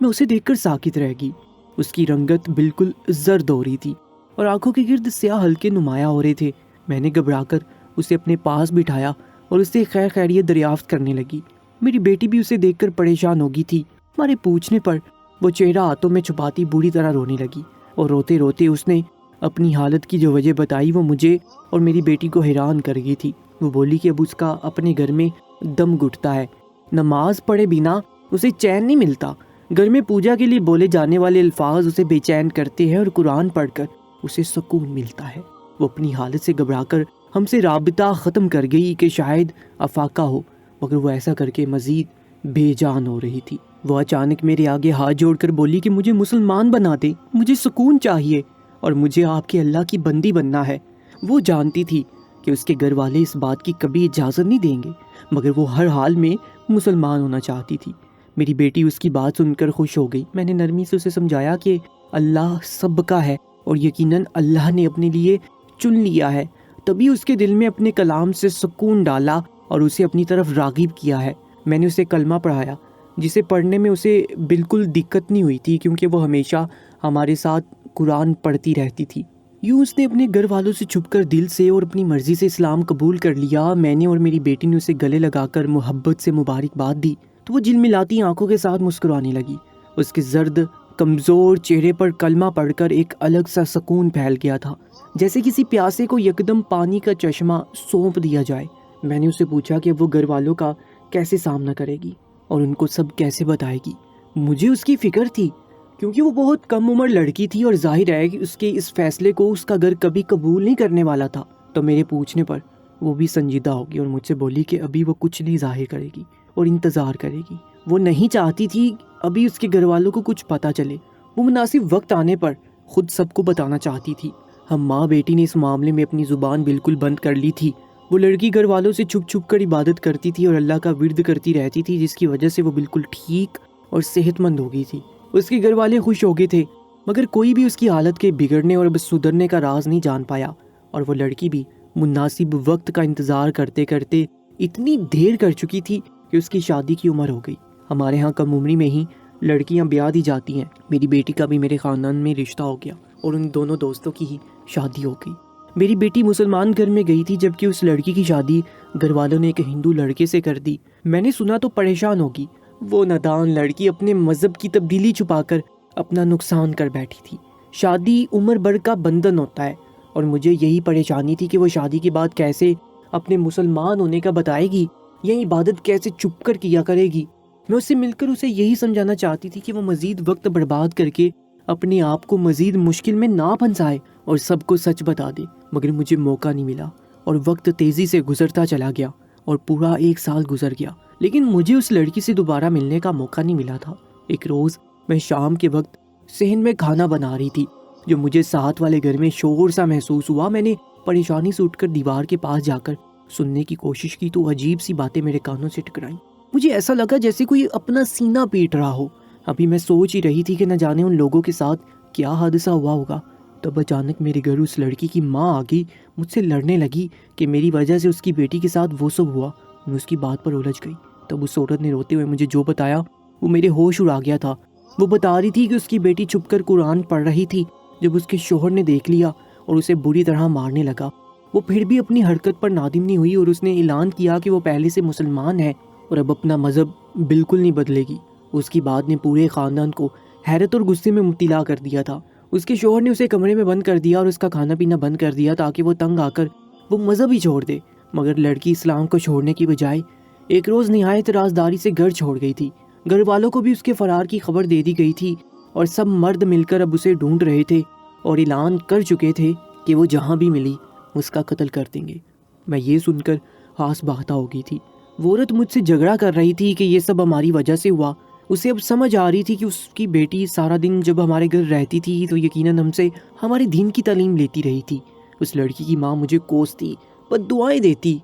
میں اسے دیکھ کر ساکت رہ گئی۔ اس کی رنگت بالکل زرد ہو رہی تھی اور آنکھوں کے گرد سیاہ ہلکے نمایاں ہو رہے تھے۔ میں نے گھبرا کر اسے اپنے پاس بٹھایا اور اس سے خیر خیریت دریافت کرنے لگی۔ میری بیٹی بھی اسے دیکھ کر پریشان ہو گئی تھی۔ ہمارے پوچھنے پر وہ چہرہ ہاتھوں میں چھپاتی بری طرح رونے لگی اور روتے روتے اس نے اپنی حالت کی جو وجہ بتائی وہ مجھے اور میری بیٹی کو حیران کر گئی تھی۔ وہ بولی کہ اب اس کا اپنے گھر میں دم گھٹتا ہے، نماز پڑھے بنا اسے چین نہیں ملتا، گھر میں پوجا کے لیے بولے جانے والے الفاظ اسے بے چین کرتے ہیں اور قرآن پڑھ کر اسے سکون ملتا ہے۔ وہ اپنی حالت سے گھبرا کر ہم سے رابطہ ختم کر گئی کہ شاید افاقہ ہو، مگر وہ ایسا کر کے مزید بے جان ہو رہی تھی۔ وہ اچانک میرے آگے ہاتھ جوڑ کر بولی کہ مجھے مسلمان بنا دے، مجھے سکون چاہیے اور مجھے آپ کے اللہ کی بندی بننا ہے۔ وہ جانتی تھی کہ اس کے گھر والے اس بات کی کبھی اجازت نہیں دیں گے، مگر وہ ہر حال میں مسلمان ہونا چاہتی تھی۔ میری بیٹی اس کی بات سن کر خوش ہو گئی۔ میں نے نرمی سے اسے سمجھایا کہ اللہ سب کا ہے اور یقیناً اللہ نے اپنے لیے چن لیا ہے، تبھی اس کے دل میں اپنے کلام سے سکون ڈالا اور اسے اپنی طرف راغب کیا ہے۔ میں نے اسے کلمہ پڑھایا، جسے پڑھنے میں اسے بالکل دقت نہیں ہوئی تھی کیونکہ وہ ہمیشہ ہمارے ساتھ قرآن پڑھتی رہتی تھی۔ یوں اس نے اپنے گھر والوں سے چھپ کر دل سے اور اپنی مرضی سے اسلام قبول کر لیا۔ میں نے اور میری بیٹی نے اسے گلے لگا کر محبت سے مبارکباد دی تو وہ جلملاتی آنکھوں کے ساتھ مسکرانے لگی۔ اس کے زرد کمزور چہرے پر کلمہ پڑھ کر ایک الگ سا سکون پھیل گیا تھا، جیسے کسی پیاسے کو یکدم پانی کا چشمہ سونپ دیا جائے۔ میں نے اسے پوچھا کہ وہ گھر والوں کا کیسے سامنا کرے گی اور ان کو سب کیسے بتائے گی۔ مجھے اس کی فکر تھی کیونکہ وہ بہت کم عمر لڑکی تھی اور ظاہر ہے کہ اس کے اس فیصلے کو اس کا گھر کبھی قبول نہیں کرنے والا تھا۔ تو میرے پوچھنے پر وہ بھی سنجیدہ ہوگی اور مجھ سے بولی کہ ابھی وہ کچھ نہیں ظاہر کرے گی اور انتظار کرے گی۔ وہ نہیں چاہتی تھی ابھی اس کے گھر والوں کو کچھ پتہ چلے، وہ مناسب وقت آنے پر خود سب کو بتانا چاہتی تھی۔ ہم ماں بیٹی نے اس معاملے میں اپنی زبان بالکل بند کر لی تھی۔ وہ لڑکی گھر والوں سے چھپ چھپ کر عبادت کرتی تھی اور اللہ کا ورد کرتی رہتی تھی، جس کی وجہ سے وہ بالکل ٹھیک اور صحت مند ہو گئی تھی۔ اس کے گھر والے خوش ہو گئے تھے، مگر کوئی بھی اس کی حالت کے بگڑنے اور بس سدھرنے کا راز نہیں جان پایا، اور وہ لڑکی بھی مناسب وقت کا انتظار کرتے کرتے اتنی دیر کر چکی تھی کہ اس کی شادی کی عمر ہو گئی۔ ہمارے ہاں کم عمری میں ہی لڑکیاں بیاہ دی جاتی ہیں۔ میری بیٹی کا بھی میرے خاندان میں رشتہ ہو گیا اور ان دونوں دوستوں کی ہی شادی ہو گئی۔ میری بیٹی مسلمان گھر میں گئی تھی، جبکہ اس لڑکی کی شادی گھر والوں نے ایک ہندو لڑکے سے کر دی۔ میں نے سنا تو پریشان ہوگی۔ وہ نادان لڑکی اپنے مذہب کی تبدیلی چھپا کر اپنا نقصان کر بیٹھی تھی۔ شادی عمر بھر کا بندھن ہوتا ہے اور مجھے یہی پریشانی تھی کہ وہ شادی کے بعد کیسے اپنے مسلمان ہونے کا بتائے گی یا عبادت کیسے چھپ کر کیا کرے گی۔ میں اس سے مل کر اسے یہی سمجھانا چاہتی تھی کہ وہ مزید وقت برباد کر کے اپنے آپ کو مزید مشکل میں نہ پھنسائے اور سب کو سچ بتا دے، مگر مجھے موقع نہیں ملا اور وقت تیزی سے گزرتا چلا گیا اور پورا 1 سال گزر گیا، لیکن مجھے اس لڑکی سے دوبارہ ملنے کا موقع نہیں ملا تھا۔ ایک روز میں شام کے وقت صحن میں کھانا بنا رہی تھی، جو مجھے ساتھ والے گھر میں شور سا محسوس ہوا۔ میں نے پریشانی سے اٹھ کر دیوار کے پاس جا کر سننے کی کوشش کی تو عجیب سی باتیں میرے کانوں سے ٹکرائیں۔ مجھے ایسا لگا جیسے کوئی اپنا سینہ پیٹ رہا ہو۔ ابھی میں سوچ ہی رہی تھی کہ نہ جانے ان لوگوں کے ساتھ کیا حادثہ ہوا ہوگا، تب اچانک میرے گھر اس لڑکی کی ماں آ گئی، مجھ سے لڑنے لگی کہ میری وجہ سے اس کی بیٹی کے ساتھ وہ سب ہوا۔ میں اس کی بات پر الجھ گئی۔ تب اس عورت نے روتے ہوئے مجھے جو بتایا وہ میرے ہوش اڑا گیا تھا۔ وہ بتا رہی تھی کہ اس کی بیٹی چھپ کر قرآن پڑھ رہی تھی جب اس کے شوہر نے دیکھ لیا اور اسے بری طرح مارنے لگا۔ وہ پھر بھی اپنی حرکت پر نادم نہیں ہوئی اور اس نے اعلان کیا کہ وہ پہلے سے مسلمان ہے اور اب اپنا مذہب بالکل نہیں بدلے گی۔ اس کی بات نے پورے خاندان کو حیرت اور غصے میں مبتلا کر دیا تھا۔ اس کے شوہر نے اسے کمرے میں بند کر دیا اور اس کا کھانا پینا بند کر دیا تاکہ وہ تنگ آ کر وہ مذہب ہی چھوڑ دے، مگر لڑکی اسلام کو چھوڑنے کی بجائے ایک روز نہایت رازداری سے گھر چھوڑ گئی تھی۔ گھر والوں کو بھی اس کے فرار کی خبر دے دی گئی تھی اور سب مرد مل کر اب اسے ڈھونڈ رہے تھے اور اعلان کر چکے تھے کہ وہ جہاں بھی ملی اس کا قتل کر دیں گے۔ میں یہ سن کر ہاس باختہ ہو گئی تھی۔ وہ عورت مجھ سے جھگڑا کر رہی تھی کہ یہ سب ہماری وجہ سے ہوا۔ اسے اب سمجھ آ رہی تھی کہ اس کی بیٹی سارا دن جب ہمارے گھر رہتی تھی تو یقیناً ہم سے ہمارے دین کی تعلیم لیتی رہی تھی۔ اس لڑکی کی ماں مجھے کوستی، بد دعائیں دیتی،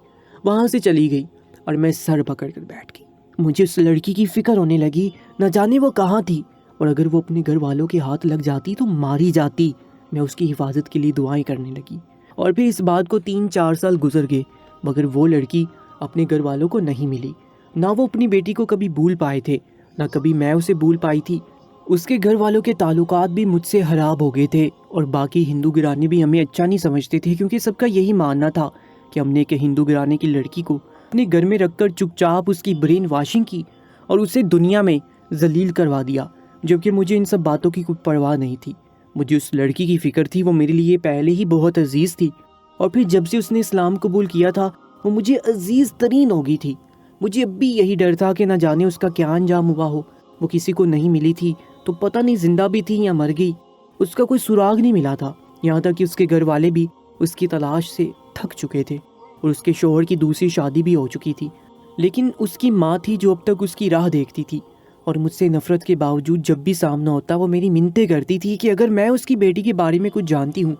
وہاں سے چلی گئی اور میں سر پکڑ کر بیٹھ گئی۔ مجھے اس لڑکی کی فکر ہونے لگی، نہ جانے وہ کہاں تھی اور اگر وہ اپنے گھر والوں کے ہاتھ لگ جاتی تو ماری جاتی۔ میں اس کی حفاظت کے لیے دعائیں کرنے لگی اور پھر اس بات کو 3-4 سال گزر گئے، مگر وہ لڑکی اپنے گھر والوں کو نہیں ملی۔ نہ وہ اپنی بیٹی کو کبھی بھول پائے تھے، نہ کبھی میں اسے بھول پائی تھی۔ اس کے گھر والوں کے تعلقات بھی مجھ سے خراب ہو گئے تھے اور باقی ہندو گھرانے بھی ہمیں اچھا نہیں سمجھتے تھے، کیونکہ سب کا یہی ماننا تھا کہ ہم نے ایک ہندو گھرانے کی لڑکی کو اپنے گھر میں رکھ کر چپ چاپ اس کی برین واشنگ کی اور اسے دنیا میں ذلیل کروا دیا، جبکہ مجھے ان سب باتوں کی کوئی پرواہ نہیں تھی۔ مجھے اس لڑکی کی فکر تھی، وہ میرے لیے پہلے ہی بہت عزیز تھی، اور پھر جب سے اس نے اسلام قبول کیا تھا وہ مجھے عزیز ترین ہو گئی تھی۔ مجھے اب بھی یہی ڈر تھا کہ نہ جانے اس کا کیا انجام ہوا ہو۔ وہ کسی کو نہیں ملی تھی تو پتہ نہیں زندہ بھی تھی یا مر گئی، اس کا کوئی سراغ نہیں ملا تھا، یہاں تک کہ اس کے گھر والے بھی اس کی تلاش سے تھک چکے تھے اور اس کے شوہر کی دوسری شادی بھی ہو چکی تھی۔ لیکن اس کی ماں تھی جو اب تک اس کی راہ دیکھتی تھی، اور مجھ سے نفرت کے باوجود جب بھی سامنا ہوتا وہ میری منتیں کرتی تھی کہ اگر میں اس کی بیٹی کے بارے میں کچھ جانتی ہوں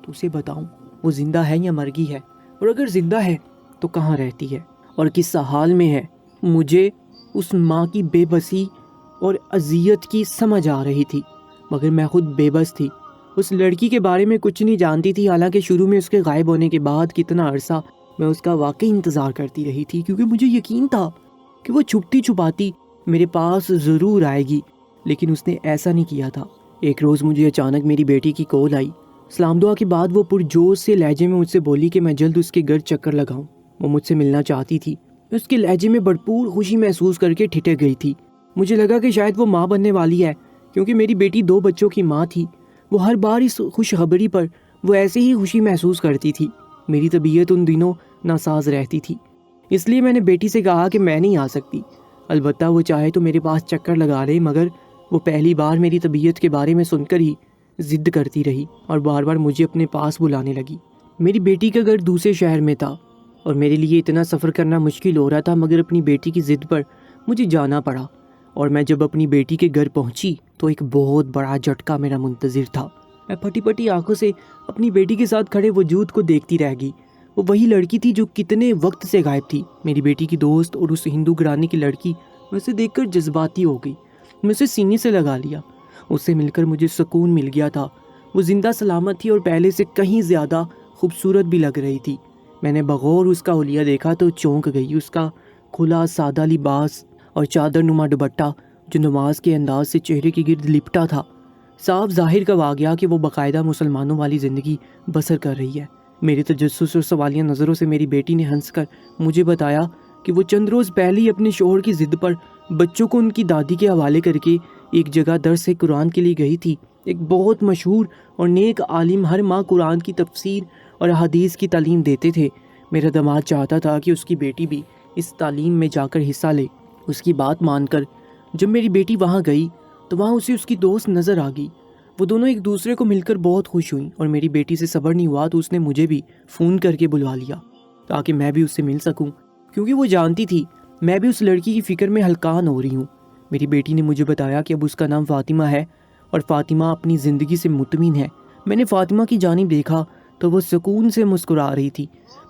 تو اسے بتاؤں وہ زندہ ہے یا مر گئی ہے، اور اگر زندہ ہے تو کہاں رہتی ہے اور کس حال میں ہے۔ مجھے اس ماں کی بے بسی اور اذیت کی سمجھ آ رہی تھی، مگر میں خود بے بس تھی۔ اس لڑکی کے بارے میں کچھ نہیں جانتی تھی، حالانکہ شروع میں اس کے غائب ہونے کے بعد کتنا عرصہ میں اس کا واقعی انتظار کرتی رہی تھی، کیونکہ مجھے یقین تھا کہ وہ چھپتی چھپاتی میرے پاس ضرور آئے گی، لیکن اس نے ایسا نہیں کیا تھا۔ ایک روز مجھے اچانک میری بیٹی کی کال آئی۔ سلام دعا کے بعد وہ پرجوش سے لہجے میں مجھ سے بولی کہ میں جلد اس کے گھر چکر لگاؤں۔ وہ مجھ سے ملنا چاہتی تھی۔ میں اس کے لہجے میں بھرپور خوشی محسوس کر کے ٹھٹک گئی تھی۔ مجھے لگا کہ شاید وہ ماں بننے والی ہے، کیونکہ میری بیٹی 2 بچوں کی ماں تھی۔ وہ ہر بار اس خوشخبری پر وہ ایسے ہی خوشی محسوس کرتی تھی۔ میری طبیعت ان دنوں ناساز رہتی تھی، اس لیے میں نے بیٹی سے کہا کہ میں نہیں آ سکتی، البتہ وہ چاہے تو میرے پاس چکر لگا لے، مگر وہ پہلی بار میری طبیعت کے بارے میں سن کر ہی ضد کرتی رہی اور بار بار مجھے اپنے پاس بلانے لگی۔ میری بیٹی کا گھر دوسرے شہر میں تھا اور میرے لیے اتنا سفر کرنا مشکل ہو رہا تھا، مگر اپنی بیٹی کی ضد پر مجھے جانا پڑا، اور میں جب اپنی بیٹی کے گھر پہنچی تو ایک بہت بڑا جھٹکا میرا منتظر تھا۔ میں پھٹی پھٹی آنکھوں سے اپنی بیٹی کے ساتھ کھڑے وجود کو دیکھتی رہ گئی۔ وہ وہی لڑکی تھی جو کتنے وقت سے غائب تھی۔ میری بیٹی کی دوست اور اس ہندو گھرانے کی لڑکی میں اسے دیکھ کر جذباتی ہو گئی۔ میں اسے سینے سے لگا لیا۔ اس سے مل کر مجھے سکون مل گیا تھا۔ وہ زندہ سلامت تھی اور پہلے سے کہیں زیادہ خوبصورت بھی لگ رہی تھی۔ میں نے بغور اس کا حلیہ دیکھا تو چونک گئی۔ اس کا کھلا سادہ لباس اور چادر نما دوپٹہ جو نماز کے انداز سے چہرے کے گرد لپٹا تھا، صاف ظاہر کروا گیا کہ وہ باقاعدہ مسلمانوں والی زندگی بسر کر رہی ہے۔ میرے تجسس اور سوالیہ نظروں سے میری بیٹی نے ہنس کر مجھے بتایا کہ وہ چند روز پہلے ہی اپنے شوہر کی ضد پر بچوں کو ان کی دادی کے حوالے کر کے ایک جگہ درس قرآن کے لیے گئی تھی۔ ایک بہت مشہور اور نیک عالم ہر ماہ قرآن کی تفسیر اور احادیث کی تعلیم دیتے تھے۔ میرا داماد چاہتا تھا کہ اس کی بیٹی بھی اس تعلیم میں جا کر حصہ لے۔ اس کی بات مان کر جب میری بیٹی وہاں گئی تو وہاں اسے اس کی دوست نظر آ گئی۔ وہ دونوں ایک دوسرے کو مل کر بہت خوش ہوئیں، اور میری بیٹی سے صبر نہیں ہوا تو اس نے مجھے بھی فون کر کے بلوا لیا تاکہ میں بھی اس سے مل سکوں، کیونکہ وہ جانتی تھی میں بھی اس لڑکی کی فکر میں ہلکان ہو رہی ہوں۔ میری بیٹی نے مجھے بتایا کہ اب اس کا نام فاطمہ ہے اور فاطمہ اپنی زندگی سے مطمئن ہے۔ میں نے فاطمہ کی جانب دیکھا تو وہ سکون سے مسکرا رہی تھی۔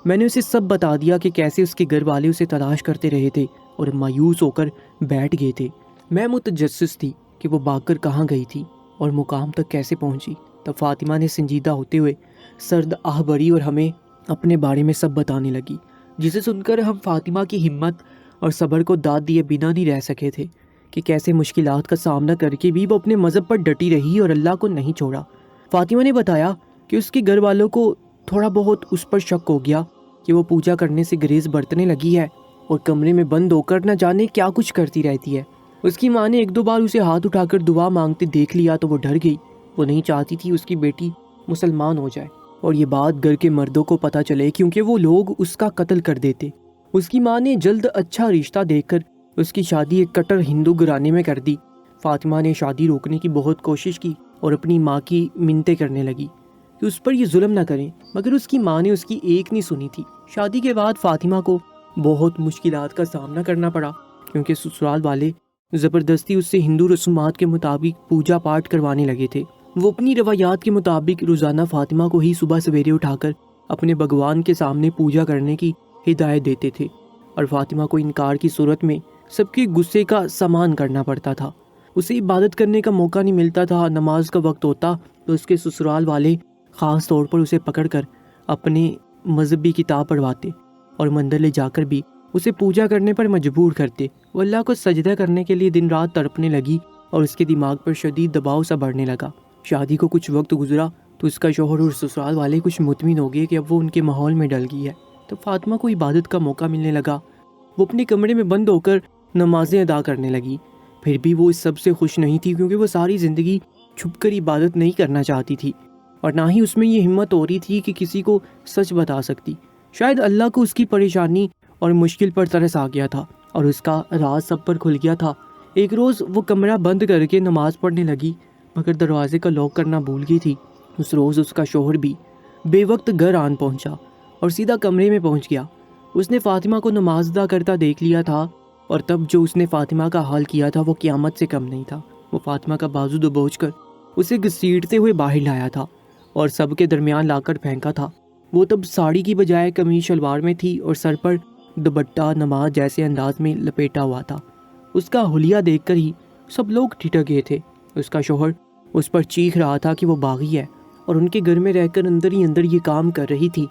میں نے اسے سب بتا دیا کہ کیسے اس کے گھر والے اسے تلاش کرتے رہے تھے اور مایوس ہو کر بیٹھ گئے تھے۔ میں متجسس تھی کہ وہ بھاگ کر کہاں گئی تھی اور مقام تک کیسے پہنچی۔ تب فاطمہ نے سنجیدہ ہوتے ہوئے سرد آہ بھری اور ہمیں اپنے بارے میں سب بتانے لگی، جسے سن کر ہم فاطمہ کی ہمت اور صبر کو داد دیے بنا نہیں رہ سکے تھے کہ کیسے مشکلات کا سامنا کر کے بھی وہ اپنے مذہب پر ڈٹی رہی اور اللہ کو نہیں چھوڑا۔ فاطمہ نے بتایا کہ اس کے گھر والوں کو تھوڑا بہت اس پر شک ہو گیا کہ وہ پوجا کرنے سے گریز برتنے لگی ہے اور کمرے میں بند ہو کر نہ جانے کیا کچھ کرتی رہتی ہے۔ اس کی ماں نے 1-2 بار اسے ہاتھ اٹھا کر دعا مانگتے دیکھ لیا تو وہ ڈر گئی۔ وہ نہیں چاہتی تھی اس کی بیٹی مسلمان ہو جائے اور یہ بات گھر کے مردوں کو پتہ چلے، کیونکہ وہ لوگ اس کا قتل کر دیتے۔ اس کی ماں نے جلد اچھا رشتہ دیکھ کر اس کی شادی ایک کٹر ہندو گھرانے میں کر دی۔ فاطمہ نے شادی روکنے کی بہت کوشش کی اور اپنی ماں کی منتیں کرنے لگی کہ اس پر یہ ظلم نہ کریں، مگر اس کی ماں نے اس کی ایک نہیں سنی تھی۔ شادی کے بعد فاطمہ کو بہت مشکلات کا سامنا کرنا پڑا، کیونکہ سسرال والے زبردستی اس سے ہندو رسومات کے مطابق پوجا پاٹ کروانے لگے تھے۔ وہ اپنی روایات کے مطابق روزانہ فاطمہ کو ہی صبح سویرے اٹھا کر اپنے بھگوان کے سامنے پوجا کرنے کی ہدایت دیتے تھے، اور فاطمہ کو انکار کی صورت میں سب کے غصے کا سامان کرنا پڑتا تھا۔ اسے عبادت کرنے کا موقع نہیں ملتا تھا۔ نماز کا وقت ہوتا تو اس کے سسرال والے خاص طور پر اسے پکڑ کر اپنے مذہبی کتاب پڑھواتے اور مندر لے جا کر بھی اسے پوجا کرنے پر مجبور کرتے۔ وہ اللہ کو سجدہ کرنے کے لیے دن رات تڑپنے لگی اور اس کے دماغ پر شدید دباؤ سا بڑھنے لگا۔ شادی کو کچھ وقت گزرا تو اس کا شوہر اور سسرال والے کچھ مطمئن ہو گئے کہ اب وہ ان کے ماحول میں ڈل گئی ہے۔ تو فاطمہ کو عبادت کا موقع ملنے لگا۔ وہ اپنے کمرے میں بند ہو کر نمازیں ادا کرنے لگی۔ پھر بھی وہ اس سب سے خوش نہیں تھی، کیونکہ وہ ساری زندگی چھپ کر عبادت نہیں کرنا چاہتی تھی، اور نہ ہی اس میں یہ ہمت ہو رہی تھی کہ کسی کو سچ بتا سکتی۔ شاید اللہ کو اس کی پریشانی اور مشکل پر ترس آ گیا تھا، اور اس کا راز سب پر کھل گیا تھا۔ ایک روز وہ کمرہ بند کر کے نماز پڑھنے لگی، مگر دروازے کا لاک کرنا بھول گئی تھی۔ اس روز اس کا شوہر بھی بے وقت گھر آن پہنچا اور سیدھا کمرے میں پہنچ گیا۔ اس نے فاطمہ کو نماز ادا کرتا دیکھ لیا تھا، اور تب جو اس نے فاطمہ کا حال کیا تھا وہ قیامت سے کم نہیں تھا۔ وہ فاطمہ کا بازو دبوچ کر اسے گھسیٹتے ہوئے باہر لایا تھا اور سب کے درمیان لا کر پھینکا تھا۔ وہ تب ساڑی کی بجائے قمیص شلوار میں تھی اور سر پر دوپٹہ نماز جیسے انداز میں لپیٹا ہوا تھا۔ اس کا حلیہ دیکھ کر ہی سب لوگ ٹھٹک گئے تھے۔ اس کا شوہر اس پر چیخ رہا تھا کہ وہ باغی ہے اور ان کے گھر میں رہ کر اندر ہی اندر یہ کام کر رہی تھی۔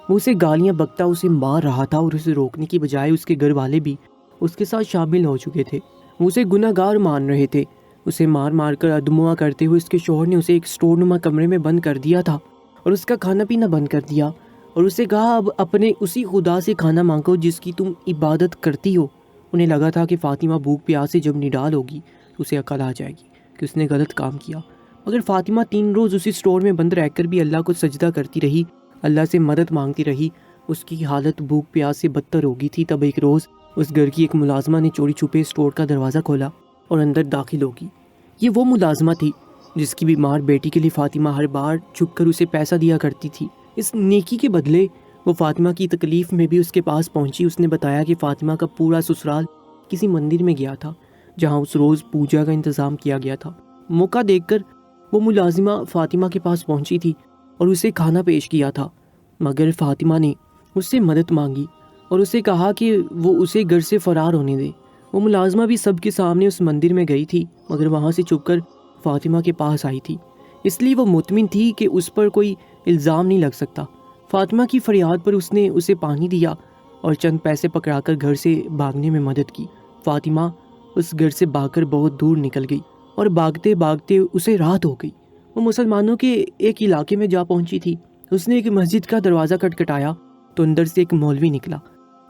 وہ اسے گالیاں بکتا اسے مار رہا تھا، اور اسے روکنے کی بجائے اس کے گھر والے بھی اس کے ساتھ شامل ہو چکے تھے۔ وہ اسے گناہ گار مان رہے تھے۔ اسے مار مار کر ادموا کرتے ہوئے اس کے شوہر نے اسے ایک سٹور نما کمرے میں بند کر دیا تھا اور اس کا کھانا پینا بند کر دیا، اور اسے کہا اب اپنے اسی خدا سے کھانا مانگو جس کی تم عبادت کرتی ہو۔ انہیں لگا تھا کہ فاطمہ بھوک پیاس سے جب نڈال ہوگی تو اسے عقل آ جائے گی کہ اس نے غلط کام کیا، مگر فاطمہ 3 روز اسی سٹور میں بند رہ کر بھی اللہ کو سجدہ کرتی رہی، اللہ سے مدد مانگتی رہی۔ اس کی حالت بھوک پیاس سے بدتر ہو گئی تھی۔ تب ایک روز اس گھر کی ایک ملازمہ نے چوری چھپے سٹور کا دروازہ کھولا اور اندر داخل ہوگی۔ یہ وہ ملازمہ تھی جس کی بیمار بیٹی کے لیے فاطمہ ہر بار چھپ کر اسے پیسہ دیا کرتی تھی۔ اس نیکی کے بدلے وہ فاطمہ کی تکلیف میں بھی اس کے پاس پہنچی۔ اس نے بتایا کہ فاطمہ کا پورا سسرال کسی مندر میں گیا تھا جہاں اس روز پوجا کا انتظام کیا گیا تھا۔ موقع دیکھ کر وہ ملازمہ فاطمہ کے پاس پہنچی تھی اور اسے کھانا پیش کیا تھا، مگر فاطمہ نے اس سے مدد مانگی اور اسے کہا کہ وہ اسے گھر سے فرار ہونے دے۔ وہ ملازمہ بھی سب کے سامنے اس مندر میں گئی تھی، مگر وہاں سے چھپ کر فاطمہ کے پاس آئی تھی، اس لیے وہ مطمئن تھی کہ اس پر کوئی الزام نہیں لگ سکتا۔ فاطمہ کی فریاد پر اس نے اسے پانی دیا اور چند پیسے پکڑا کر گھر سے بھاگنے میں مدد کی۔ فاطمہ اس گھر سے بھاگ کر بہت دور نکل گئی اور بھاگتے بھاگتے اسے رات ہو گئی۔ وہ مسلمانوں کے ایک علاقے میں جا پہنچی تھی۔ اس نے ایک مسجد کا دروازہ کھٹکھٹایا تو اندر سے ایک مولوی نکلا۔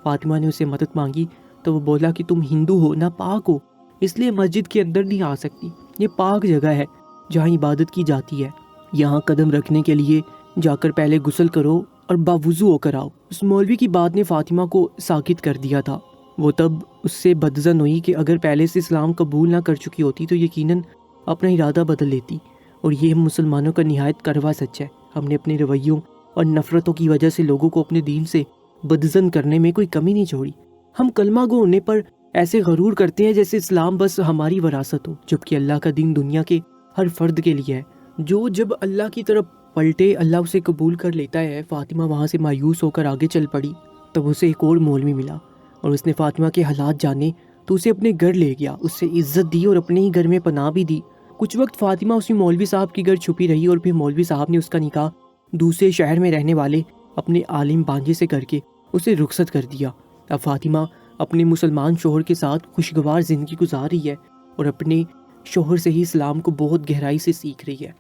فاطمہ نے اسے مدد مانگی تو وہ بولا کہ تم ہندو ہو نہ پاک ہو، اس لیے مسجد کے اندر نہیں آ سکتی، یہ پاک جگہ ہے جہاں عبادت کی جاتی ہے، یہاں قدم رکھنے کے لیے جا کر پہلے غسل کرو اور باوضو ہو کر آؤ۔ اس مولوی کی بات نے فاطمہ کو ساکت کر دیا تھا۔ وہ تب اس سے بدظن ہوئی کہ اگر پہلے سے اسلام قبول نہ کر چکی ہوتی تو یقیناً اپنا ارادہ بدل لیتی، اور یہ ہم مسلمانوں کا نہایت کڑوا سچ ہے۔ ہم نے اپنے رویوں اور نفرتوں کی وجہ سے لوگوں کو اپنے دین سے بدظن کرنے میں کوئی کمی نہیں چھوڑی۔ ہم کلمہ گو ہونے پر ایسے غرور کرتے ہیں جیسے اسلام بس ہماری وراثت ہو، جبکہ اللہ کا دین دنیا کے ہر فرد کے لیے ہے۔ جو جب اللہ کی طرف پلٹے اللہ اسے قبول کر لیتا ہے۔ فاطمہ وہاں سے مایوس ہو کر آگے چل پڑی۔ تب اسے ایک اور مولوی ملا اور اس نے فاطمہ کے حالات جانے تو اسے اپنے گھر لے گیا، اس سے عزت دی اور اپنے ہی گھر میں پناہ بھی دی۔ کچھ وقت فاطمہ اسی مولوی صاحب کے گھر چھپی رہی، اور پھر مولوی صاحب نے اس کا نکاح دوسرے شہر میں رہنے والے اپنے عالم بانجے سے کر کے اسے رخصت کر دیا۔ اب فاطمہ اپنے مسلمان شوہر کے ساتھ خوشگوار زندگی گزار رہی ہے اور اپنے شوہر سے ہی اسلام کو بہت گہرائی سے سیکھ رہی ہے۔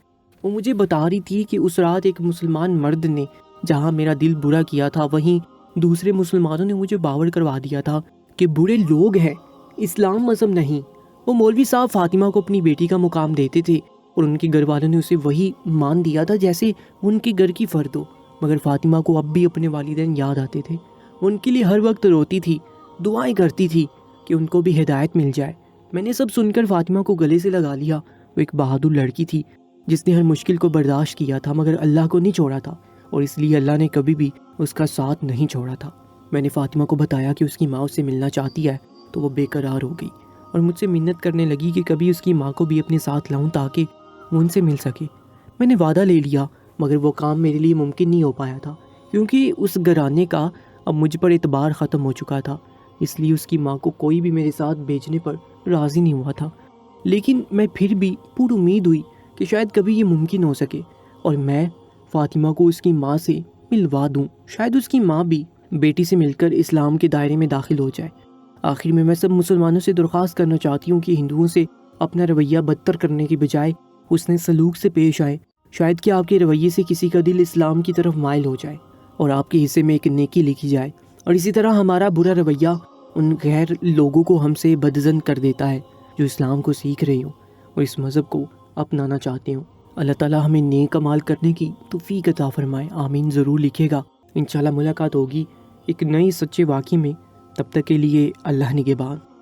وہ مجھے بتا رہی تھی کہ اس رات ایک مسلمان مرد نے جہاں میرا دل برا کیا تھا، وہیں دوسرے مسلمانوں نے مجھے باور کروا دیا تھا کہ برے لوگ ہیں، اسلام مذہب نہیں۔ وہ مولوی صاحب فاطمہ کو اپنی بیٹی کا مقام دیتے تھے اور ان کے گھر والوں نے اسے وہی مان دیا تھا جیسے ان کے گھر کی فرد ہو، مگر فاطمہ کو اب بھی اپنے والدین یاد آتے تھے۔ وہ ان کے لیے ہر وقت روتی تھی، دعائیں کرتی تھی کہ ان کو بھی ہدایت مل جائے۔ میں نے سب سن کر فاطمہ کو گلے سے لگا لیا۔ وہ ایک بہادر لڑکی تھی جس نے ہر مشکل کو برداشت کیا تھا، مگر اللہ کو نہیں چھوڑا تھا، اور اس لیے اللہ نے کبھی بھی اس کا ساتھ نہیں چھوڑا تھا۔ میں نے فاطمہ کو بتایا کہ اس کی ماں اس سے ملنا چاہتی ہے تو وہ بے قرار ہو گئی اور مجھ سے منت کرنے لگی کہ کبھی اس کی ماں کو بھی اپنے ساتھ لاؤں تاکہ وہ ان سے مل سکے۔ میں نے وعدہ لے لیا، مگر وہ کام میرے لیے ممکن نہیں ہو پایا تھا کیونکہ اس گھرانے کا اب مجھ پر اعتبار ختم ہو چکا تھا، اس لیے اس کی ماں کو کوئی بھی میرے ساتھ بھیجنے پر راضی نہیں ہوا تھا۔ لیکن میں پھر بھی پوری امید ہوئی کہ شاید کبھی یہ ممکن ہو سکے اور میں فاطمہ کو اس کی ماں سے ملوا دوں، شاید اس کی ماں بھی بیٹی سے مل کر اسلام کے دائرے میں داخل ہو جائے۔ آخر میں سب مسلمانوں سے درخواست کرنا چاہتی ہوں کہ ہندوؤں سے اپنا رویہ بدتر کرنے کی بجائے حسن سلوک سے پیش آئیں، شاید کہ آپ کے رویے سے کسی کا دل اسلام کی طرف مائل ہو جائے اور آپ کے حصے میں ایک نیکی لکھی جائے۔ اور اسی طرح ہمارا برا رویہ ان غیر لوگوں کو ہم سے بدظن کر دیتا ہے جو اسلام کو سیکھ رہی ہوں اور اس مذہب کو اپنانا چاہتے ہوں۔ اللہ تعالیٰ ہمیں نیک عمال کرنے کی توفیق عطا فرمائے، آمین ضرور لکھے گا۔ انشاءاللہ ملاقات ہوگی ایک نئی سچے واقعے میں، تب تک کے لیے اللہ نگہبان۔